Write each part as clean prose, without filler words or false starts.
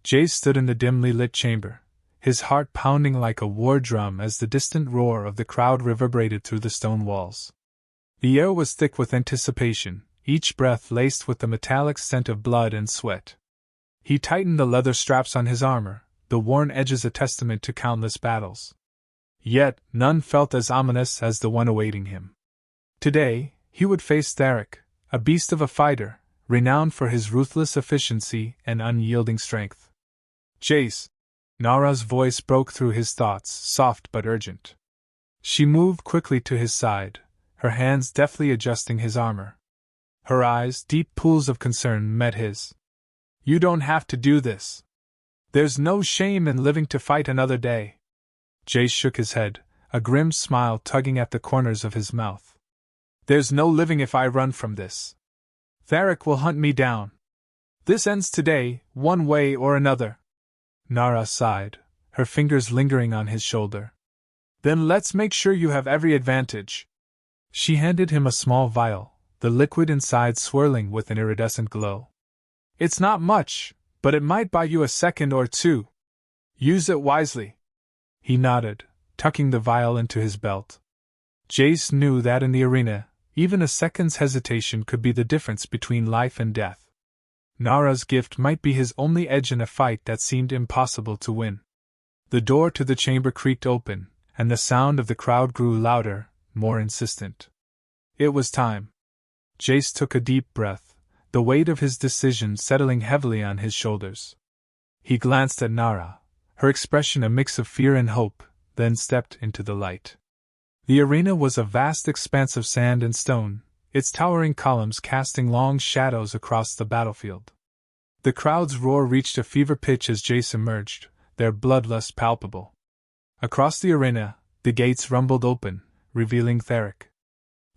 Jace stood in the dimly lit chamber, his heart pounding like a war drum as the distant roar of the crowd reverberated through the stone walls. The air was thick with anticipation, each breath laced with the metallic scent of blood and sweat. He tightened the leather straps on his armor, the worn edges a testament to countless battles. Yet, none felt as ominous as the one awaiting him. Today, he would face Theric, a beast of a fighter, renowned for his ruthless efficiency and unyielding strength. Jace! Nara's voice broke through his thoughts, soft but urgent. She moved quickly to his side, her hands deftly adjusting his armor. Her eyes, deep pools of concern, met his. You don't have to do this. There's no shame in living to fight another day. Jace shook his head, a grim smile tugging at the corners of his mouth. There's no living if I run from this. Theric will hunt me down. This ends today, one way or another. Nara sighed, her fingers lingering on his shoulder. Then let's make sure you have every advantage. She handed him a small vial, the liquid inside swirling with an iridescent glow. It's not much, but it might buy you a second or two. Use it wisely. He nodded, tucking the vial into his belt. Jace knew that in the arena, even a second's hesitation could be the difference between life and death. Nara's gift might be his only edge in a fight that seemed impossible to win. The door to the chamber creaked open, and the sound of the crowd grew louder, more insistent. It was time. Jace took a deep breath, the weight of his decision settling heavily on his shoulders. He glanced at Nara, her expression a mix of fear and hope, then stepped into the light. The arena was a vast expanse of sand and stone, its towering columns casting long shadows across the battlefield. The crowd's roar reached a fever pitch as Jace emerged, their bloodlust palpable. Across the arena, the gates rumbled open, revealing Theric.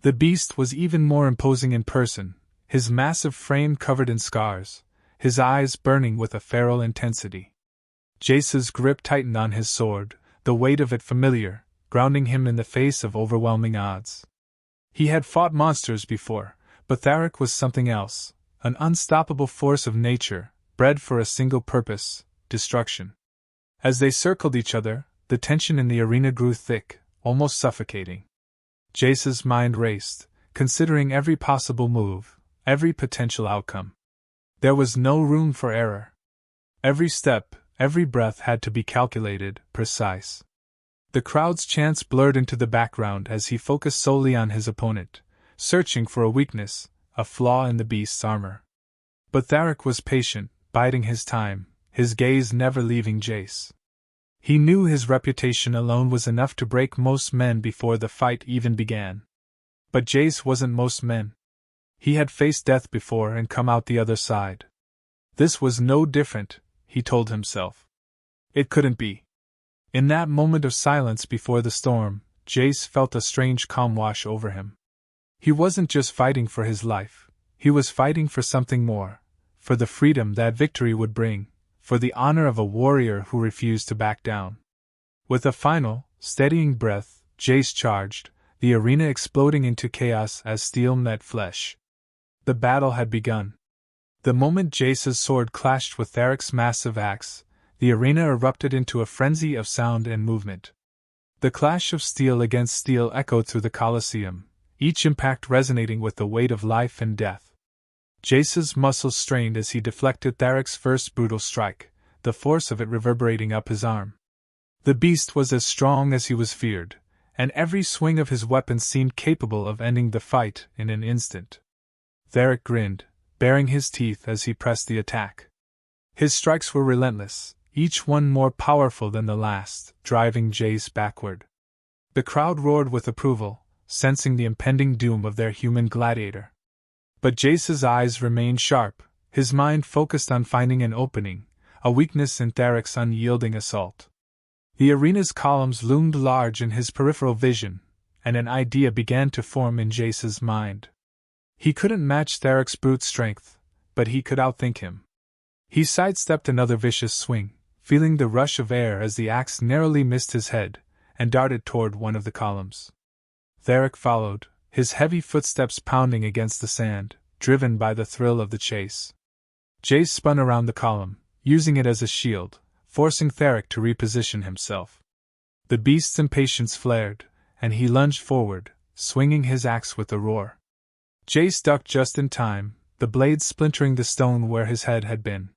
The beast was even more imposing in person, his massive frame covered in scars, his eyes burning with a feral intensity. Jace's grip tightened on his sword, the weight of it familiar, grounding him in the face of overwhelming odds. He had fought monsters before, but Theric was something else, an unstoppable force of nature, bred for a single purpose, destruction. As they circled each other, the tension in the arena grew thick, almost suffocating. Jace's mind raced, considering every possible move, every potential outcome. There was no room for error. Every step, every breath had to be calculated, precise. The crowd's chants blurred into the background as he focused solely on his opponent, searching for a weakness, a flaw in the beast's armor. But Theric was patient, biding his time, his gaze never leaving Jace. He knew his reputation alone was enough to break most men before the fight even began. But Jace wasn't most men. He had faced death before and come out the other side. This was no different, he told himself. It couldn't be. In that moment of silence before the storm, Jace felt a strange calm wash over him. He wasn't just fighting for his life, he was fighting for something more, for the freedom that victory would bring, for the honor of a warrior who refused to back down. With a final, steadying breath, Jace charged, the arena exploding into chaos as steel met flesh. The battle had begun. The moment Jace's sword clashed with Theric's massive axe, the arena erupted into a frenzy of sound and movement. The clash of steel against steel echoed through the Colosseum, each impact resonating with the weight of life and death. Jace's muscles strained as he deflected Theric's first brutal strike, the force of it reverberating up his arm. The beast was as strong as he was feared, and every swing of his weapon seemed capable of ending the fight in an instant. Theric grinned, baring his teeth as he pressed the attack. His strikes were relentless, each one more powerful than the last, driving Jace backward. The crowd roared with approval, sensing the impending doom of their human gladiator. But Jace's eyes remained sharp, his mind focused on finding an opening, a weakness in Theric's unyielding assault. The arena's columns loomed large in his peripheral vision, and an idea began to form in Jace's mind. He couldn't match Theric's brute strength, but he could outthink him. He sidestepped another vicious swing, feeling the rush of air as the axe narrowly missed his head, and darted toward one of the columns. Theric followed, his heavy footsteps pounding against the sand, driven by the thrill of the chase. Jace spun around the column, using it as a shield, forcing Theric to reposition himself. The beast's impatience flared, and he lunged forward, swinging his axe with a roar. Jace ducked just in time, the blade splintering the stone where his head had been.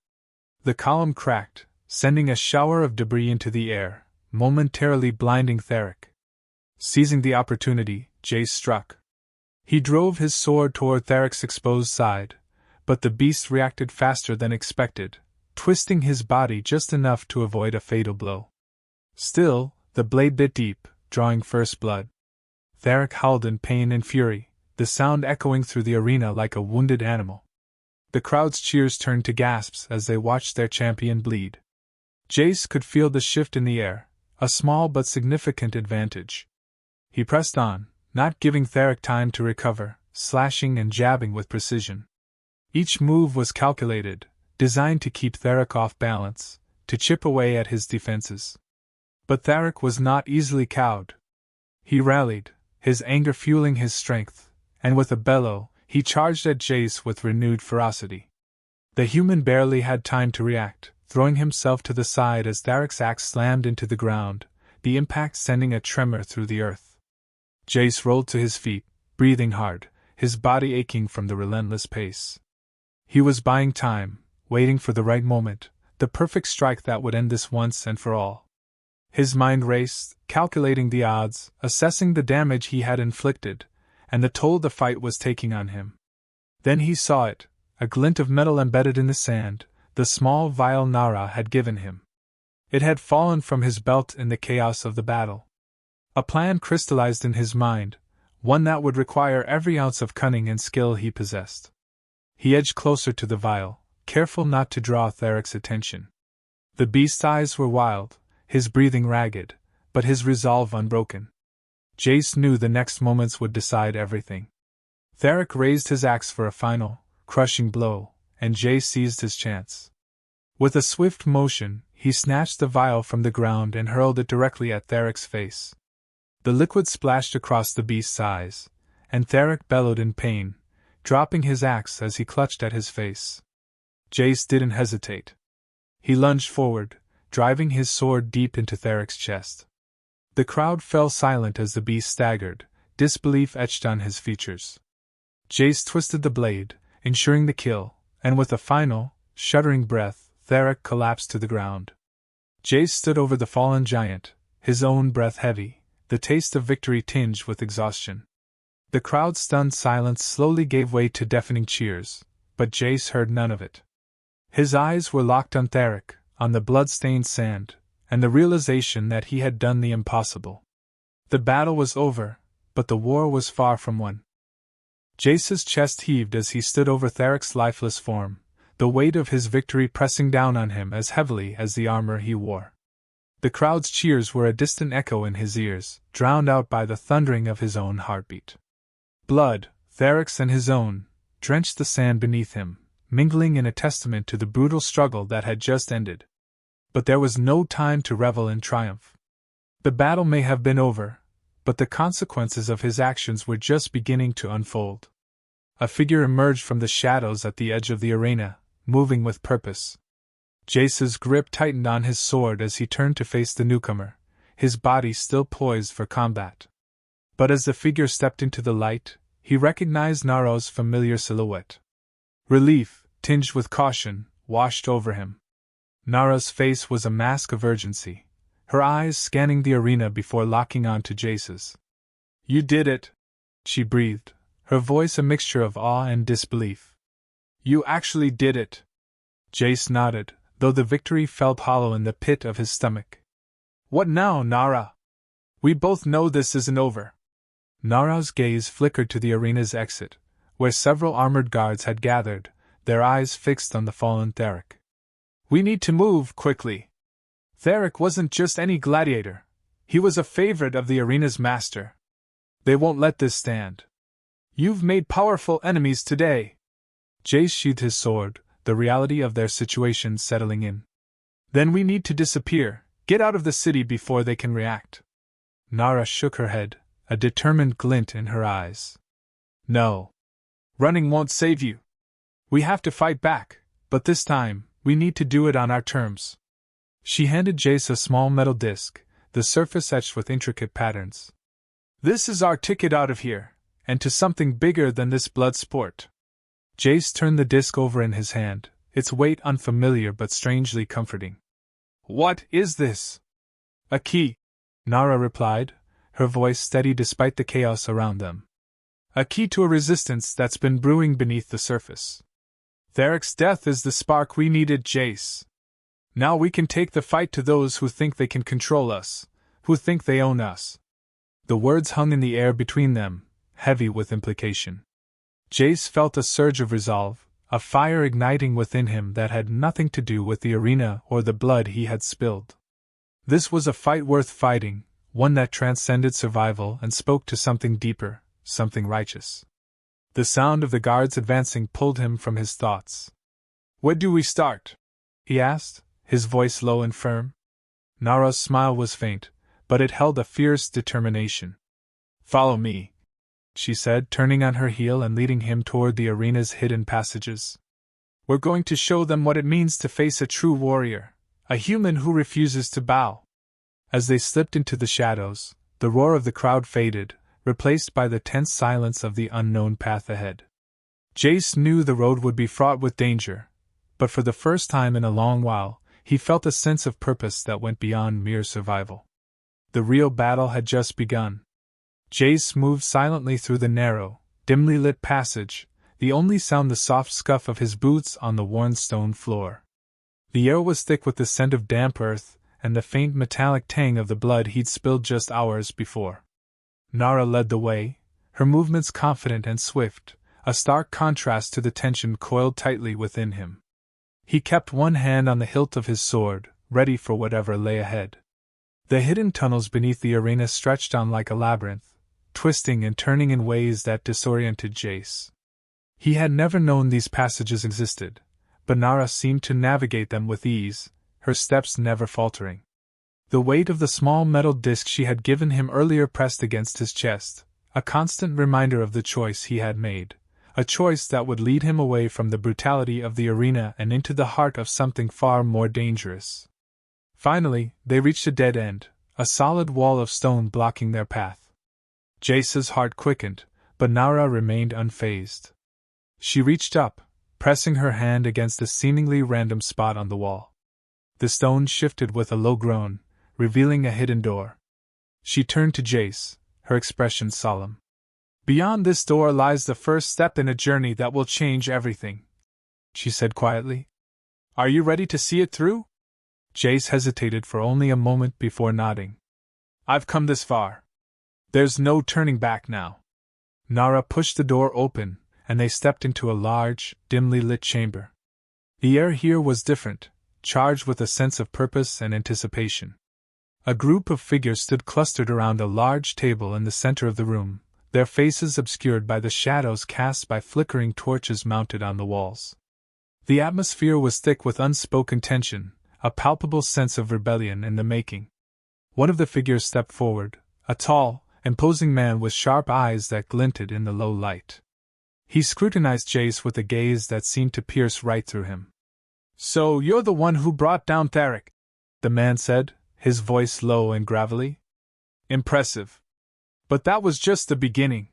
The column cracked, sending a shower of debris into the air, momentarily blinding Theric. Seizing the opportunity, Jace struck. He drove his sword toward Theric's exposed side, but the beast reacted faster than expected, twisting his body just enough to avoid a fatal blow. Still, the blade bit deep, drawing first blood. Theric howled in pain and fury, the sound echoing through the arena like a wounded animal. The crowd's cheers turned to gasps as they watched their champion bleed. Jace could feel the shift in the air, a small but significant advantage. He pressed on, not giving Theric time to recover, slashing and jabbing with precision. Each move was calculated, designed to keep Theric off balance, to chip away at his defenses. But Theric was not easily cowed. He rallied, his anger fueling his strength, and with a bellow, he charged at Jace with renewed ferocity. The human barely had time to react, throwing himself to the side as Theric's axe slammed into the ground, the impact sending a tremor through the earth. Jace rolled to his feet, breathing hard, his body aching from the relentless pace. He was buying time, waiting for the right moment, the perfect strike that would end this once and for all. His mind raced, calculating the odds, assessing the damage he had inflicted, and the toll the fight was taking on him. Then he saw it, a glint of metal embedded in the sand, the small vial Nara had given him. It had fallen from his belt in the chaos of the battle. A plan crystallized in his mind, one that would require every ounce of cunning and skill he possessed. He edged closer to the vial, careful not to draw Theric's attention. The beast's eyes were wild, his breathing ragged, but his resolve unbroken. Jace knew the next moments would decide everything. Theric raised his axe for a final, crushing blow, and Jace seized his chance. With a swift motion, he snatched the vial from the ground and hurled it directly at Theric's face. The liquid splashed across the beast's eyes, and Theric bellowed in pain, dropping his axe as he clutched at his face. Jace didn't hesitate. He lunged forward, driving his sword deep into Theric's chest. The crowd fell silent as the beast staggered, disbelief etched on his features. Jace twisted the blade, ensuring the kill, and with a final, shuddering breath, Theric collapsed to the ground. Jace stood over the fallen giant, his own breath heavy, the taste of victory tinged with exhaustion. The crowd's stunned silence slowly gave way to deafening cheers, but Jace heard none of it. His eyes were locked on Theric, on the blood-stained sand, and the realization that he had done the impossible. The battle was over, but the war was far from won. Jace's chest heaved as he stood over Theric's lifeless form, the weight of his victory pressing down on him as heavily as the armor he wore. The crowd's cheers were a distant echo in his ears, drowned out by the thundering of his own heartbeat. Blood, Theric's and his own, drenched the sand beneath him, mingling in a testament to the brutal struggle that had just ended. But there was no time to revel in triumph. The battle may have been over, but the consequences of his actions were just beginning to unfold. A figure emerged from the shadows at the edge of the arena, moving with purpose. Jace's grip tightened on his sword as he turned to face the newcomer, his body still poised for combat. But as the figure stepped into the light, he recognized Naro's familiar silhouette. Relief, tinged with caution, washed over him. Nara's face was a mask of urgency, her eyes scanning the arena before locking on to Jace's. "You did it," she breathed, her voice a mixture of awe and disbelief. "You actually did it." Jace nodded, though the victory felt hollow in the pit of his stomach. "What now, Nara? We both know this isn't over." Nara's gaze flickered to the arena's exit, where several armored guards had gathered, their eyes fixed on the fallen Theric. "We need to move quickly. Theric wasn't just any gladiator. He was a favorite of the arena's master. They won't let this stand. You've made powerful enemies today." Jace sheathed his sword, the reality of their situation settling in. "Then we need to disappear, get out of the city before they can react." Nara shook her head, a determined glint in her eyes. "No. Running won't save you. We have to fight back, but this time, We need to do it on our terms. She handed Jace a small metal disc, the surface etched with intricate patterns. This is our ticket out of here, and to something bigger than this blood sport. Jace turned the disc over in his hand, its weight unfamiliar but strangely comforting. What is this? A key, Nara replied, her voice steady despite the chaos around them. A key to a resistance that's been brewing beneath the surface. Theric's death is the spark we needed, Jace. Now we can take the fight to those who think they can control us, who think they own us. The words hung in the air between them, heavy with implication. Jace felt a surge of resolve, a fire igniting within him that had nothing to do with the arena or the blood he had spilled. This was a fight worth fighting, one that transcended survival and spoke to something deeper, something righteous. The sound of the guards advancing pulled him from his thoughts. Where do we start? He asked, his voice low and firm. Nara's smile was faint, but it held a fierce determination. Follow me, she said, turning on her heel and leading him toward the arena's hidden passages. We're going to show them what it means to face a true warrior, a human who refuses to bow. As they slipped into the shadows, the roar of the crowd faded, replaced by the tense silence of the unknown path ahead. Jace knew the road would be fraught with danger, but for the first time in a long while, he felt a sense of purpose that went beyond mere survival. The real battle had just begun. Jace moved silently through the narrow, dimly lit passage, the only sound the soft scuff of his boots on the worn stone floor. The air was thick with the scent of damp earth and the faint metallic tang of the blood he'd spilled just hours before. Nara led the way, her movements confident and swift, a stark contrast to the tension coiled tightly within him. He kept one hand on the hilt of his sword, ready for whatever lay ahead. The hidden tunnels beneath the arena stretched on like a labyrinth, twisting and turning in ways that disoriented Jace. He had never known these passages existed, but Nara seemed to navigate them with ease, her steps never faltering. The weight of the small metal disc she had given him earlier pressed against his chest, a constant reminder of the choice he had made, a choice that would lead him away from the brutality of the arena and into the heart of something far more dangerous. Finally, they reached a dead end, a solid wall of stone blocking their path. Jace's heart quickened, but Nara remained unfazed. She reached up, pressing her hand against a seemingly random spot on the wall. The stone shifted with a low groan, revealing a hidden door. She turned to Jace, her expression solemn. Beyond this door lies the first step in a journey that will change everything, she said quietly. Are you ready to see it through? Jace hesitated for only a moment before nodding. I've come this far. There's no turning back now. Nara pushed the door open, and they stepped into a large, dimly lit chamber. The air here was different, charged with a sense of purpose and anticipation. A group of figures stood clustered around a large table in the center of the room, their faces obscured by the shadows cast by flickering torches mounted on the walls. The atmosphere was thick with unspoken tension, a palpable sense of rebellion in the making. One of the figures stepped forward, a tall, imposing man with sharp eyes that glinted in the low light. He scrutinized Jace with a gaze that seemed to pierce right through him. So you're the one who brought down Theric, the man said, his voice low and gravelly. Impressive. But that was just the beginning.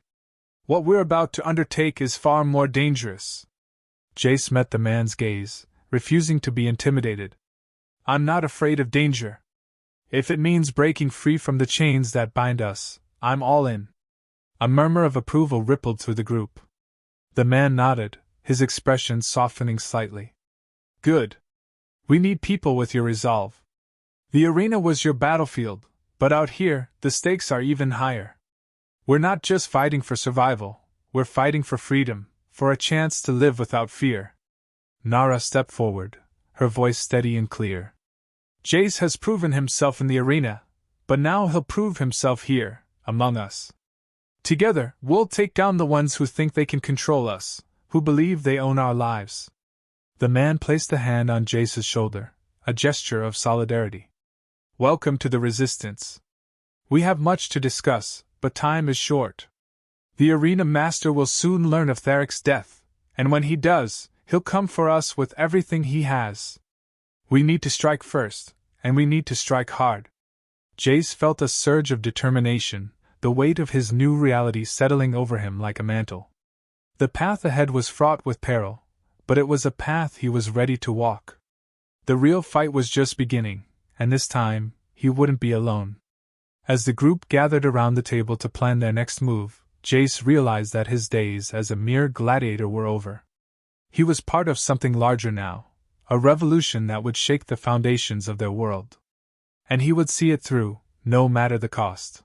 What we're about to undertake is far more dangerous. Jace met the man's gaze, refusing to be intimidated. I'm not afraid of danger. If it means breaking free from the chains that bind us, I'm all in. A murmur of approval rippled through the group. The man nodded, his expression softening slightly. Good. We need people with your resolve. The arena was your battlefield, but out here, the stakes are even higher. We're not just fighting for survival, we're fighting for freedom, for a chance to live without fear. Nara stepped forward, her voice steady and clear. Jace has proven himself in the arena, but now he'll prove himself here, among us. Together, we'll take down the ones who think they can control us, who believe they own our lives. The man placed a hand on Jace's shoulder, a gesture of solidarity. Welcome to the Resistance. We have much to discuss, but time is short. The arena master will soon learn of Theric's death, and when he does, he'll come for us with everything he has. We need to strike first, and we need to strike hard. Jace felt a surge of determination, the weight of his new reality settling over him like a mantle. The path ahead was fraught with peril, but it was a path he was ready to walk. The real fight was just beginning, and this time, he wouldn't be alone. As the group gathered around the table to plan their next move, Jace realized that his days as a mere gladiator were over. He was part of something larger now, a revolution that would shake the foundations of their world. And he would see it through, no matter the cost.